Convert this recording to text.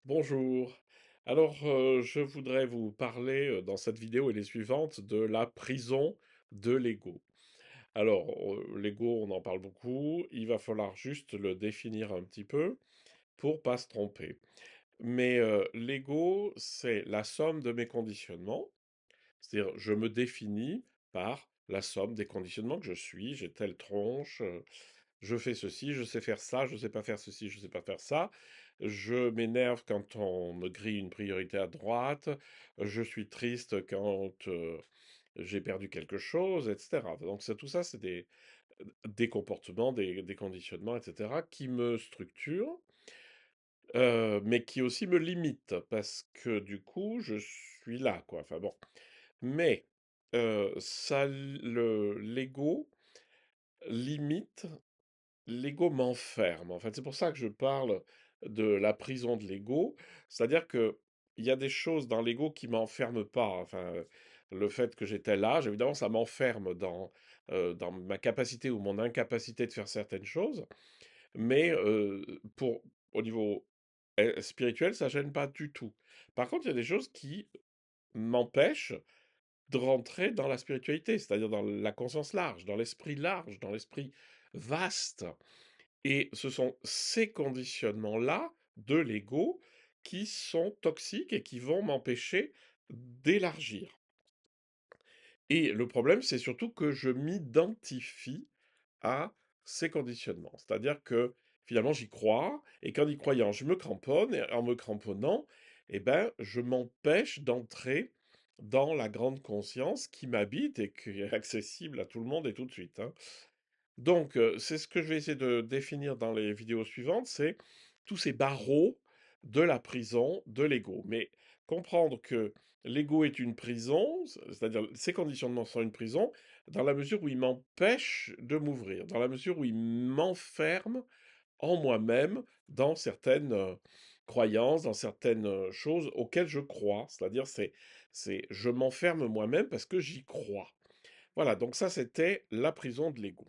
Bonjour. Alors, je voudrais vous parler dans cette vidéo et les suivantes de la prison de l'ego. Alors, l'ego, on en parle beaucoup, il va falloir juste le définir un petit peu pour pas se tromper. Mais l'ego, c'est la somme de mes conditionnements, c'est-à-dire je me définis par la somme des conditionnements que je suis, j'ai telle tronche, je fais ceci, je sais faire ça, je sais pas faire ceci, je sais pas faire ça. Je m'énerve quand on me grille une priorité à droite. Je suis triste quand j'ai perdu quelque chose, etc. Donc tout ça, c'est des comportements, des conditionnements, etc., qui me structurent, mais qui aussi me limitent, parce que du coup, je suis là, quoi. Enfin bon. Mais l'ego limite. L'ego m'enferme. En fait, c'est pour ça que je parle de la prison de l'ego. C'est-à-dire que il y a des choses dans l'ego qui m'enferment pas. Enfin, le fait que j'ai tel âge, évidemment, ça m'enferme dans ma capacité ou mon incapacité de faire certaines choses. Mais au niveau spirituel, ça gêne pas du tout. Par contre, il y a des choses qui m'empêchent de rentrer dans la spiritualité, c'est-à-dire dans la conscience large, dans l'esprit vaste. Et ce sont ces conditionnements-là de l'ego qui sont toxiques et qui vont m'empêcher d'élargir. Et le problème, c'est surtout que je m'identifie à ces conditionnements. C'est-à-dire que finalement, j'y crois, et qu'en y croyant, je me cramponne, et en me cramponnant, eh ben, je m'empêche d'entrer dans la grande conscience qui m'habite et qui est accessible à tout le monde et tout de suite, hein. Donc, c'est ce que je vais essayer de définir dans les vidéos suivantes, c'est tous ces barreaux de la prison de l'ego. Mais comprendre que l'ego est une prison, c'est-à-dire ces conditionnements sont une prison, dans la mesure où ils m'empêchent de m'ouvrir, dans la mesure où ils m'enferment en moi-même dans certaines croyances, dans certaines choses auxquelles je crois. C'est-à-dire, je m'enferme moi-même parce que j'y crois. Voilà, donc ça, c'était la prison de l'ego.